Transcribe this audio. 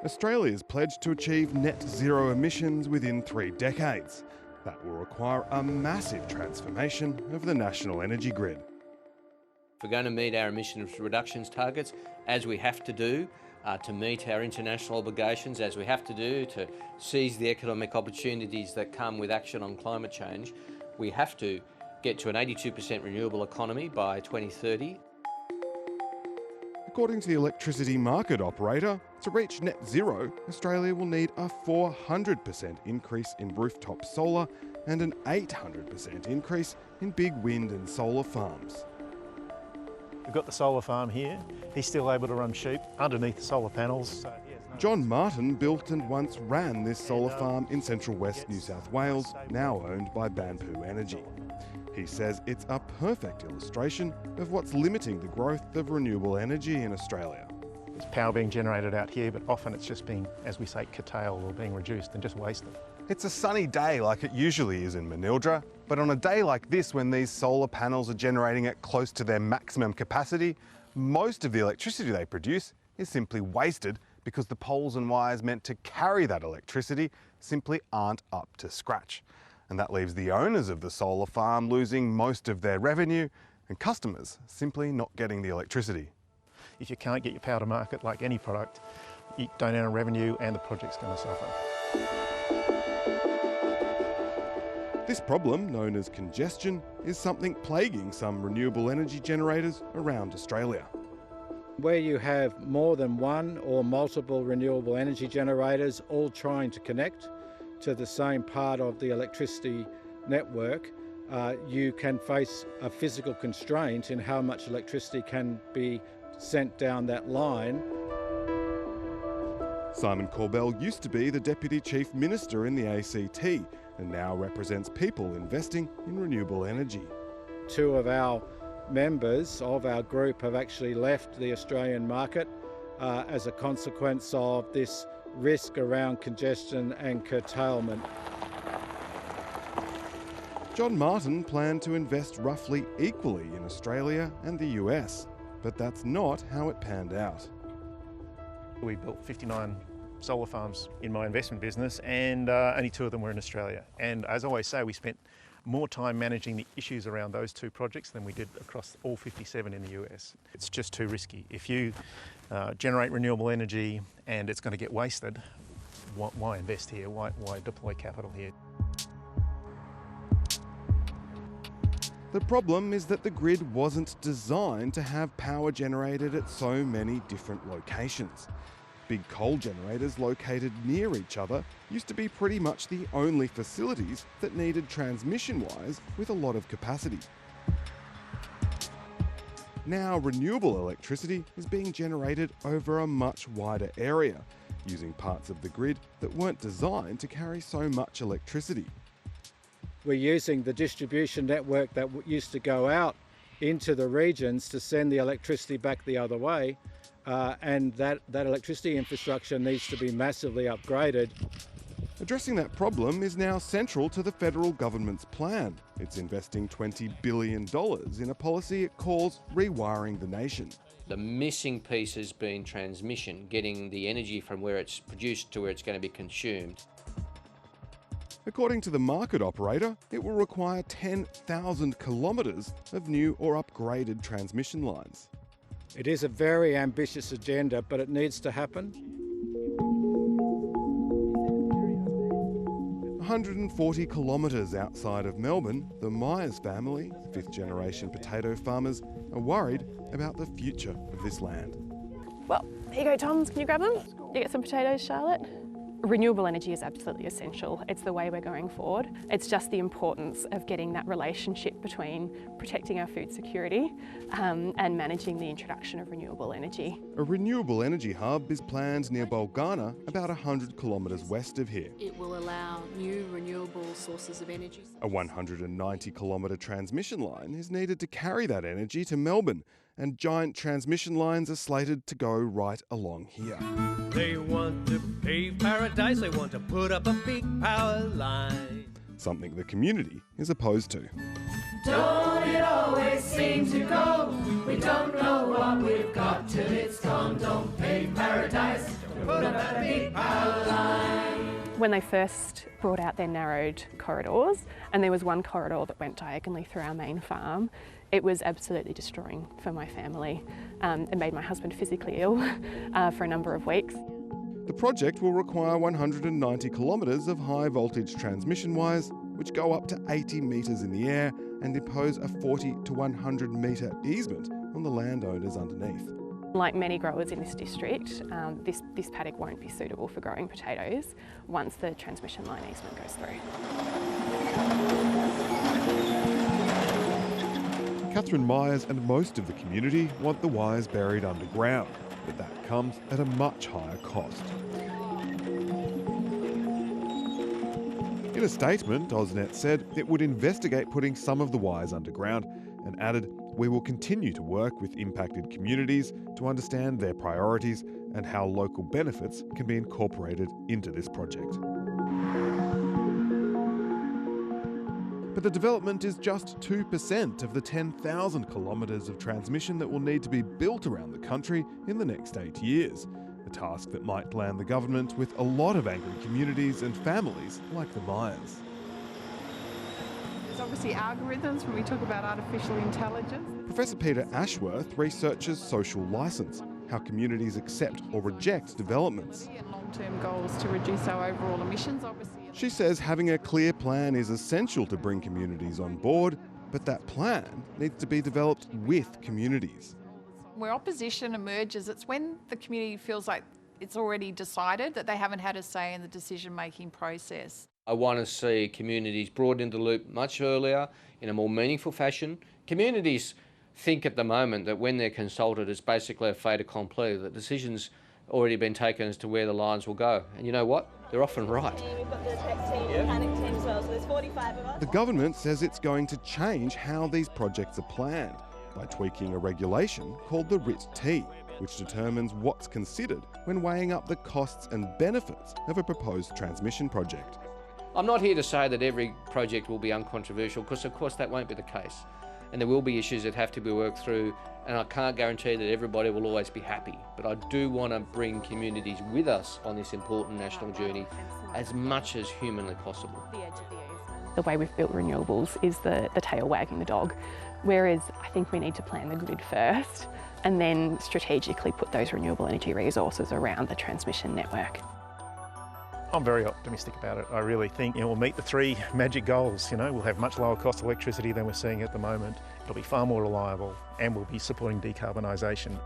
Australia's pledged to achieve net zero emissions within 3 decades. That will require a massive transformation of the national energy grid. If we're going to meet our emissions reductions targets, as we have to do, to meet our international obligations, as we have to do to seize the economic opportunities that come with action on climate change, we have to get to an 82% renewable economy by 2030. According to the electricity market operator, to reach net zero, Australia will need a 400% increase in rooftop solar and an 800% increase in big wind and solar farms. We've got the solar farm here. He's still able to run sheep underneath the solar panels. John Martin built and once ran this solar farm in central west New South Wales, now owned by Banpu Energy. He says it's a perfect illustration of what's limiting the growth of renewable energy in Australia. There's power being generated out here, but often it's just being, as we say, curtailed or being reduced and just wasted. It's a sunny day like it usually is in Manildra, but on a day like this when these solar panels are generating at close to their maximum capacity, most of the electricity they produce is simply wasted because the poles and wires meant to carry that electricity simply aren't up to scratch. And that leaves the owners of the solar farm losing most of their revenue and customers simply not getting the electricity. If you can't get your power to market like any product, you don't earn revenue and the project's going to suffer. This problem, known as congestion, is something plaguing some renewable energy generators around Australia. Where you have more than one or multiple renewable energy generators all trying to connect to the same part of the electricity network, you can face a physical constraint in how much electricity can be sent down that line. Simon Corbell used to be the Deputy Chief Minister in the ACT and now represents people investing in renewable energy. 2 of our members of our group have actually left the Australian market as a consequence of this risk around congestion and curtailment. John Martin planned to invest roughly equally in Australia and the US, but that's not how it panned out. We built 59 solar farms in my investment business and only 2 of them were in Australia. And as I always say, we spent more time managing the issues around those 2 projects than we did across all 57 in the US. It's just too risky. If you generate renewable energy and it's going to get wasted, why invest here? Why deploy capital here? The problem is that the grid wasn't designed to have power generated at so many different locations. Big coal generators located near each other used to be pretty much the only facilities that needed transmission wires with a lot of capacity. Now renewable electricity is being generated over a much wider area, using parts of the grid that weren't designed to carry so much electricity. We're using the distribution network that used to go out into the regions to send the electricity back the other way, and that electricity infrastructure needs to be massively upgraded. Addressing that problem is now central to the federal government's plan. It's investing $20 billion in a policy it calls Rewiring the Nation. The missing piece has been transmission, getting the energy from where it's produced to where it's going to be consumed. According to the market operator, it will require 10,000 kilometres of new or upgraded transmission lines. It is a very ambitious agenda, but it needs to happen. 140 kilometres outside of Melbourne, the Myers family, 5th-generation potato farmers, are worried about the future of this land. Well, here you go, Tom. Can you grab them? You get some potatoes, Charlotte? Renewable energy is absolutely essential. It's the way we're going forward. It's just the importance of getting that relationship between protecting our food security and managing the introduction of renewable energy. A renewable energy hub is planned near Bulgana, about 100 kilometres west of here. It will allow new renewable sources of energy. A 190-kilometre transmission line is needed to carry that energy to Melbourne, and giant transmission lines are slated to go right along here. They want to pave paradise, they want to put up a big power line. Something the community is opposed to. Don't it always seem to go? We don't know what we've got till it's gone. Don't pave paradise, put up a big big power line. When they first brought out their narrowed corridors, and there was one corridor that went diagonally through our main farm, it was absolutely destroying for my family. It made my husband physically ill for a number of weeks. The project will require 190 kilometres of high voltage transmission wires, which go up to 80 metres in the air and impose a 40 to 100 metre easement on the landowners underneath. Like many growers in this district, this paddock won't be suitable for growing potatoes once the transmission line easement goes through. Catherine Myers and most of the community want the wires buried underground, but that comes at a much higher cost. In a statement, AusNet said it would investigate putting some of the wires underground and added, "We will continue to work with impacted communities to understand their priorities and how local benefits can be incorporated into this project." But the development is just 2% of the 10,000 kilometres of transmission that will need to be built around the country in the next 8 years. A task that might land the government with a lot of angry communities and families like the Myers. There's obviously algorithms when we talk about artificial intelligence. Professor Peter Ashworth researches social licence, how communities accept or reject developments. And long-term goals to reduce our overall emissions, obviously. She says having a clear plan is essential to bring communities on board, but that plan needs to be developed with communities. Where opposition emerges, it's when the community feels like it's already decided, that they haven't had a say in the decision-making process. I want to see communities brought into the loop much earlier, in a more meaningful fashion. Communities think at the moment that when they're consulted, it's basically a fait accompli, that decisions already been taken as to where the lines will go. And you know what? They're often right. We've got the tech team and panic team as well, so there's 45 of us. The government says it's going to change how these projects are planned by tweaking a regulation called the RIT-T, which determines what's considered when weighing up the costs and benefits of a proposed transmission project. I'm not here to say that every project will be uncontroversial, because of course that won't be the case. And there will be issues that have to be worked through, and I can't guarantee that everybody will always be happy. But I do want to bring communities with us on this important national journey as much as humanly possible. The way we've built renewables is the tail wagging the dog, whereas I think we need to plan the grid first and then strategically put those renewable energy resources around the transmission network. I'm very optimistic about it. I really think we'll meet the three magic goals. We'll have much lower cost electricity than we're seeing at the moment. It'll be far more reliable, and we'll be supporting decarbonisation.